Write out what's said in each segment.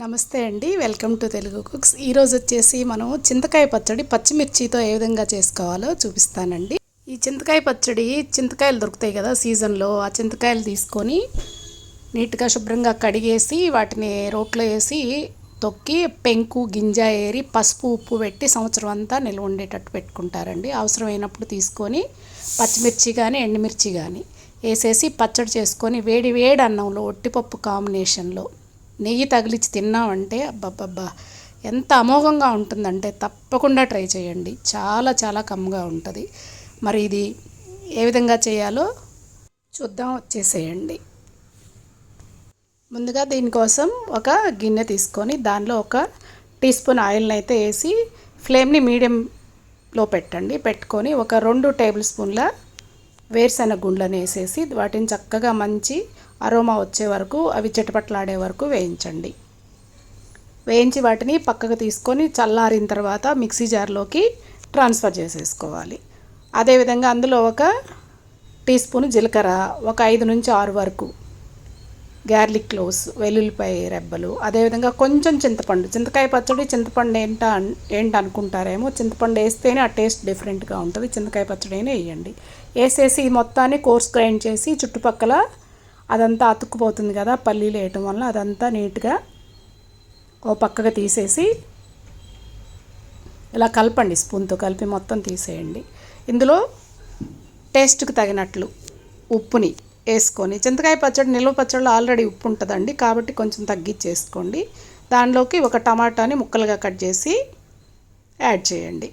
నమస్తే అండి, welcome to Telugu cooks. ఈరోజు వచ్చేసి మనం చింతకాయ పచ్చడి పచ్చిమిర్చితో ఏ విధంగా చేసుకోవాలో చూపిస్తానండి. ఈ చింతకాయ పచ్చడి చింతకాయలు దొరుకుతాయి కదా సీజన్లో, ఆ చింతకాయలు తీసుకొని నీట్గా శుభ్రంగా కడిగేసి వాటిని రోట్లో వేసి తొక్కి పెంకు గింజ ఏరి పసుపు ఉప్పు పెట్టి సంవత్సరం అంతా నిల్వ ఉండేటట్టు పెట్టుకుంటారండి. అవసరమైనప్పుడు తీసుకొని పచ్చిమిర్చి కానీ ఎండుమిర్చి కానీ వేసేసి పచ్చడి చేసుకొని వేడి వేడి అన్నంలో ఒట్టిపప్పు కాంబినేషన్లో నెయ్యి తగిలించి తిన్నామంటే అబ్బబ్బబ్బా ఎంత అమోఘంగా ఉంటుందంటే తప్పకుండా ట్రై చేయండి. చాలా చాలా కమ్మగా ఉంటుంది. మరి ఇది ఏ విధంగా చేయాలో చూద్దాం, వచ్చేసేయండి. ముందుగా దీనికోసం ఒక గిన్నె తీసుకొని దానిలో ఒక టీ స్పూన్ ఆయిల్ని అయితే వేసి ఫ్లేమ్ని మీడియంలో పెట్టండి. పెట్టుకొని ఒక 2 టేబుల్ స్పూన్ల వేరుశెనగ గుండ్లను వేసేసి వాటిని చక్కగా మంచి అరోమా వచ్చే వరకు, అవి చిటపట్లాడే వరకు వేయించండి. వేయించి వాటిని పక్కకు తీసుకొని చల్లారిన తర్వాత మిక్సీ జార్లోకి ట్రాన్స్ఫర్ చేసేసుకోవాలి. అదేవిధంగా అందులో ఒక టీ స్పూన్ జీలకర్ర, ఒక 5 నుంచి 6 వరకు గార్లిక్ క్లోవ్స్, వెల్లుల్లిపాయ రెబ్బలు, అదేవిధంగా కొంచెం చింతపండు. చింతకాయ పచ్చడి చింతపండు ఏంటి అనుకుంటారేమో, చింతపండు వేస్తేనే ఆ టేస్ట్ డిఫరెంట్గా ఉంటుంది. చింతకాయ పచ్చడి అయినా వేయండి. వేసేసి మొత్తాన్ని కోర్స్ గ్రైండ్ చేసి చుట్టుపక్కల అదంతా అతుక్కుపోతుంది కదా పల్లీలు వేయటం వల్ల, అదంతా నీట్గా ఓ పక్కగా తీసేసి ఇలా కలపండి. స్పూన్తో కలిపి మొత్తం తీసేయండి. ఇందులో టేస్ట్కి తగినట్లు ఉప్పుని వేసుకొని, చింతకాయ పచ్చడి నిల్వ పచ్చడిలో ఆల్రెడీ ఉప్పు ఉంటుందండి కాబట్టి కొంచెం తగ్గించేసుకోండి. దానిలోకి ఒక టమాటాని ముక్కలుగా కట్ చేసి యాడ్ చేయండి.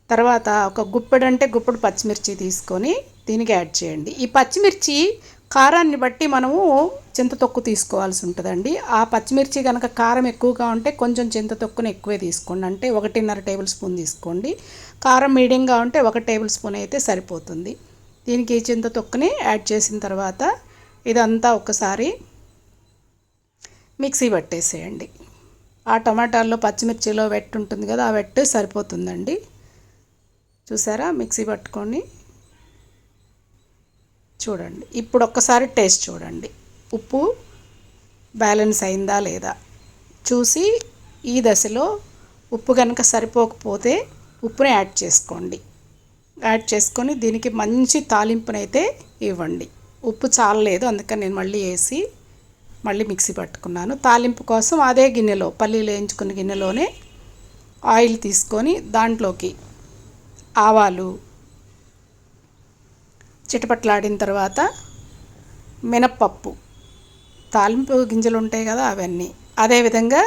తర్వాత ఒక గుప్పెడు పచ్చిమిర్చి తీసుకొని దీనికి యాడ్ చేయండి. ఈ పచ్చిమిర్చి కారాన్ని బట్టి మనము చింతతొక్కు తీసుకోవాల్సి ఉంటుందండి. ఆ పచ్చిమిర్చి కనుక కారం ఎక్కువగా ఉంటే కొంచెం చింతతొక్కుని ఎక్కువే తీసుకోండి. అంటే 1.5 టేబుల్ స్పూన్ తీసుకోండి. కారం మీడియంగా ఉంటే 1 టేబుల్ స్పూన్ అయితే సరిపోతుంది. దీనికి చింతతొక్కుని యాడ్ చేసిన తర్వాత ఇదంతా ఒకసారి మిక్సీ పట్టేసేయండి. ఆ టమాటాల్లో పచ్చిమిర్చిలో వెట్ ఉంటుంది కదా, ఆ వెట్ సరిపోతుందండి. చూసారా, మిక్సీ పట్టుకొని చూడండి. ఇప్పుడు ఒక్కసారి టేస్ట్ చూడండి, ఉప్పు బ్యాలెన్స్ అయిందా లేదా చూసి ఈ దశలో ఉప్పు కనుక సరిపోకపోతే ఉప్పుని యాడ్ చేసుకోండి. యాడ్ చేసుకొని దీనికి మంచి తాలింపునైతే ఇవ్వండి. ఉప్పు చాలలేదు అందుకని నేను మళ్ళీ మిక్సీ పట్టుకున్నాను. తాలింపు కోసం అదే గిన్నెలో, పల్లీలు వేయించుకున్న గిన్నెలోనే ఆయిల్ తీసుకొని దాంట్లోకి ఆవాలు చిటపట్లాడిన తర్వాత మినప్పప్పు, తాలింపు గింజలు ఉంటాయి కదా అవన్నీ, అదేవిధంగా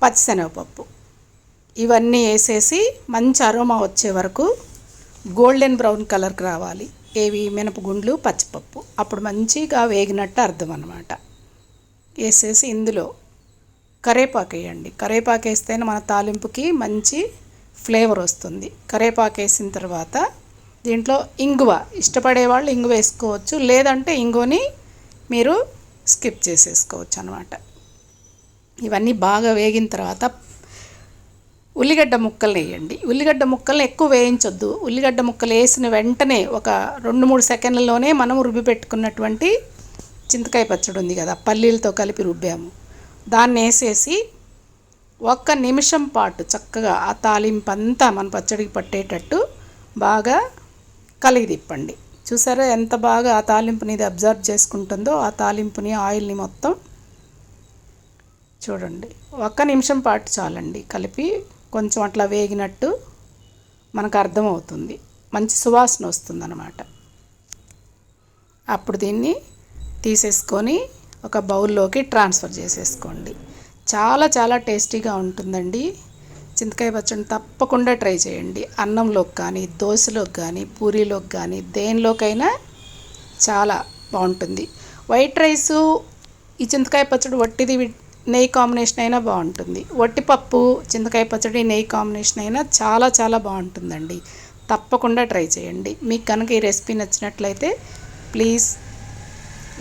పచ్చిశనగపప్పు, ఇవన్నీ వేసేసి మంచి అరోమా వచ్చే వరకు గోల్డెన్ బ్రౌన్ కలర్కి రావాలి. ఏవి మినపగుండ్లు పచ్చిపప్పు, అప్పుడు మంచిగా వేగినట్టు అర్థం అన్నమాట. వేసేసి ఇందులో కరివేపాకు వేయండి. కరివేపాకు వేస్తేనే మన తాలింపుకి మంచి ఫ్లేవర్ వస్తుంది. కరివేపాకు వేసిన తర్వాత దీంట్లో ఇంగువ, ఇష్టపడే వాళ్ళు ఇంగువ వేసుకోవచ్చు, లేదంటే ఇంగువని మీరు స్కిప్ చేసేసుకోవచ్చు అన్నమాట. ఇవన్నీ బాగా వేగిన తర్వాత ఉల్లిగడ్డ ముక్కలు వేయండి. ఉల్లిగడ్డ ముక్కల్ని ఎక్కువ వేయించొద్దు. ఉల్లిగడ్డ ముక్కలు వేసిన వెంటనే ఒక 2-3 సెకండ్లలోనే మనం రుబ్బి పెట్టుకున్నటువంటి చింతకాయ పచ్చడి ఉంది కదా, పల్లీలతో కలిపి రుబ్బాము, దాన్ని వేసేసి 1 నిమిషం పాటు చక్కగా ఆ తాలింపు అంతా మన పచ్చడికి పట్టేటట్టు బాగా కలిగి తిప్పండి. చూసారా ఎంత బాగా ఆ తాలింపుని ఇది అబ్జర్వ్ చేసుకుంటుందో, ఆ తాలింపుని ఆయిల్ని మొత్తం చూడండి. 1 నిమిషం పాటు చాలండి. కలిపి కొంచెం అట్లా వేగినట్టు మనకు అర్థమవుతుంది, మంచి సువాసన వస్తుంది అన్నమాట. అప్పుడు దీన్ని తీసేసుకొని ఒక బౌల్లోకి ట్రాన్స్ఫర్ చేసేసుకోండి. చాలా చాలా టేస్టీగా ఉంటుందండి. చింతకాయ పచ్చడి తప్పకుండా ట్రై చేయండి. అన్నంలోకి కానీ, దోశలోకి కానీ, పూరీలోకి కానీ, దేనిలోకైనా చాలా బాగుంటుంది. వైట్ రైసు ఈ చింతకాయ పచ్చడి వట్టిది నెయ్యి కాంబినేషన్ అయినా బాగుంటుంది. వట్టిపప్పు చింతకాయ పచ్చడి నెయ్యి కాంబినేషన్ అయినా చాలా చాలా బాగుంటుందండి. తప్పకుండా ట్రై చేయండి. మీకు కనుక ఈ రెసిపీ నచ్చినట్లయితే please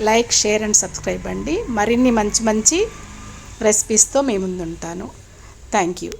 like, share and subscribe అండి. మరిన్ని మంచి మంచి రెసిపీస్తో మీ ముందు ఉంటాను. Thank you.